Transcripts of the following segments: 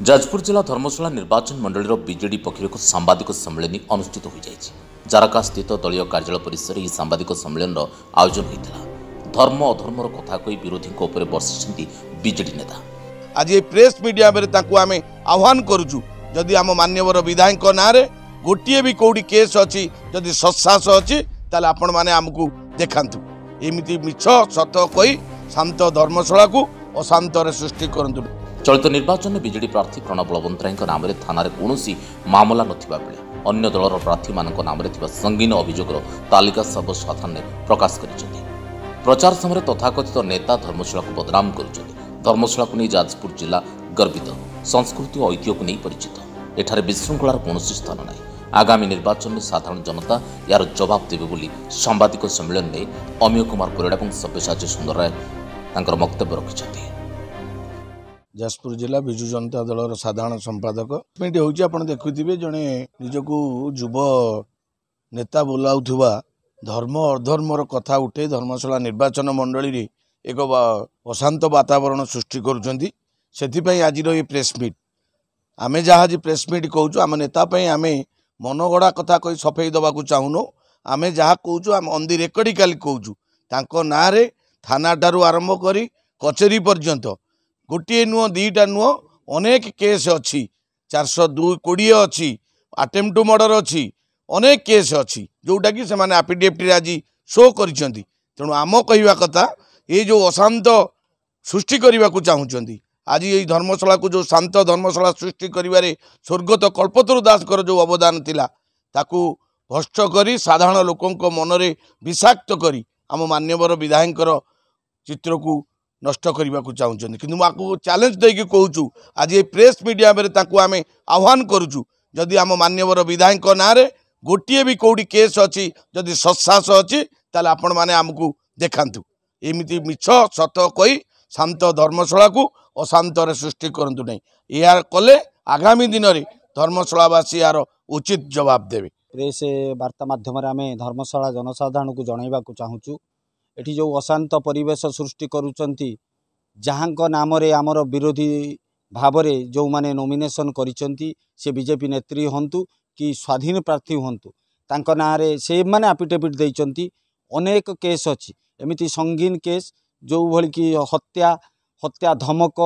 जाजपुर जिला धर्मशाला निर्वाचन मंडल बीजेडी पक्ष एक सांबादिक सम्मेलन अनुष्ठित हो जारका स्थित दलीय कार्यालय परिसर में सांबादिक सम्मेलन आयोजन होता। धर्म अधर्मर कथा कही विरोधी बर्षि बीजेडी नेता आज ये प्रेस मीडिया आम आह्वान करुचु जदि आम माननीय विधायक ना गोटे भी कौटी केस अच्छी जदि सत्साहस अच्छी ताले आपण माने आमको देखांतु एमती मिछ सत कही शांत धर्मशाला को अशांत सृष्टि करंतु। चलित निर्वाचन में बीजेडी प्रार्थी प्रणव बलवंतराय नाम थाना कौन मामला नथिबा बेले अन्य दलर प्रार्थी मान नाम संगीन अभियोगर तालिका सर्वसाधारण प्रकाश कर प्रचार समय तथाकथित नेता धर्मशाला को बदनाम कर धर्मशाला को नहीं जाजपुर जिला गर्वित संस्कृति और ऐतिह्य को नहीं परिचित एठारे विशृंखलार कौन स्थान नहीं। आगामी निर्वाचन में साधारण जनता यार जवाब देवे बोली सांबादिक सम्मेलन में अमीय कुमार परिड़ा और सब्यसाची सुंदर राय वक्तव्य रखिंट। जाजपुर जिला विजु जनता दलर साधारण संपादक मीट होती देखुवे जड़े निजक युव नेता बोलाउवा धर्म अधर्मर कथा उठे धर्मशाला निर्वाचन मंडली रे एक अशांत वातावरण सृष्टि करुँच आज ये प्रेस मीट आम जहाँ प्रेस मीट कहूँ आम नेता आम मनगढ़ा कथा कही सफेई दबा चाहूनु आम जहाँ कहूँ आम ऑन द रेकर्डिकली कहूँ ना थाना ठारू आरंभ करी कचेरी पर्यंत गोटे नुह दीटा नुह अनेक केस अच्छी 420 अच्छी अटेम्प्ट टू मर्डर अच्छी अनेक केस अच्छी जोटा कि से आफिडेविट आज शो कर तेणु आम कहवा कथा ये जो अशांत सृष्टि करने को चाहूँगी आज ये धर्मशाला को जो शांत धर्मशाला सृष्टि करिवारे स्वर्गत कल्पतरु दास जो अवदान थिला ताकू भ्रष्ट करी साधारण लोकों मनरे विषाक्त करी आम मान्यवर विधायकर चित्र को नष्ट करने को चाहूँगी कि चैलेंज देकी कहूँ आज ये प्रेस मीडिया आम आह्वान करुचु जदि आम मान्यवर विधायक ना गोटे भी कौटी केस अच्छी जदि सत्साहस अच्छी ताले आपण माने आमको देखांतु एमती मिछ सत कही शांत धर्मशाला को अशांत सृष्टि करंतु नहीं यार कले आगामी दिन में धर्मशालावासी यार उचित जवाब देवे। प्रेस वार्ता माध्यम आम धर्मशाला जनसाधारण को जनइबा चाहूँ एठी जो अशांत परिवेश सृष्टि करुचंती जहाँ नाम आमर विरोधी भाव जो माने नॉमिनेशन करिचंती से बीजेपी नेत्री हंतु कि स्वाधीन प्रार्थी हंतु तांको नारे से माने एफिडेविट देइचंती अनेक केस अच्छी एमिति संगीन केस जो भली कि हत्या धमक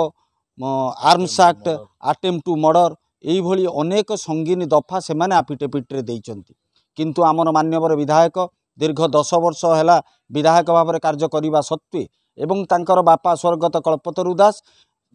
arms act attempt to murder यही अनेक संगीन दफा से माने एफिडेविट रे देइचंती किंतु आमर मान्यवर विधायक दीर्घ 10 वर्ष है विधायक भाव में कार्य करने सत्वे एवं तांकर बापा स्वर्गत कल्पतरु दास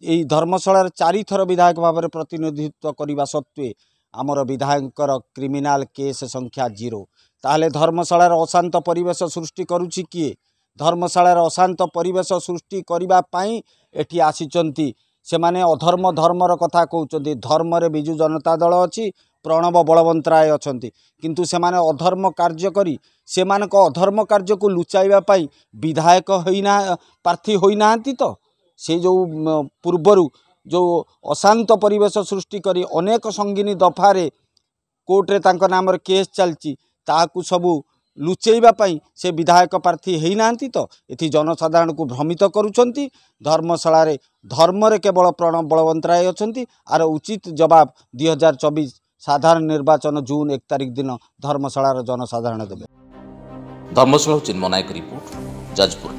यही धर्मशाला 4 थर विधायक भाव में प्रतिनिधित्व करने सत्वे आमर विधायकर क्रिमिनाल केस संख्या 0 ताहले धर्मशालार अशांत परिवेश सृष्टि करुछि किए धर्मशालार अशांत परिवेश सृष्टि करबा पई एठी आसीचंती से माने अधर्म धर्मर कथा कहउचंती धर्म रे विजु जनता दल अछि प्रणव बलवंतराय अछंती किंतु से माने अधर्म कार्य करी से मानक अधर्म कार्य को लुचाइबा पई विधायक होइना प्रार्थी होइनांती तो से जो पूर्वरु जो अशांत परिवेश सृष्टि करी अनेक संगीनी दफारे कोर्ट रे तांको नाम रे केस चलची ताकू सबू लुचेइबा पई से विधायक प्रार्थी होइनांती तो एथि जनसाधारण को भ्रमित करुचंती धर्मशाला रे धर्म रे केवल प्रणव बलवंतराय अछंती आर उचित जवाब 2024 साधारण निर्वाचन जून 1 तारिख दिन धर्मशाला जनसाधारण देवे। धर्मशाला चिन्मय नायक रिपोर्ट जाजपुर।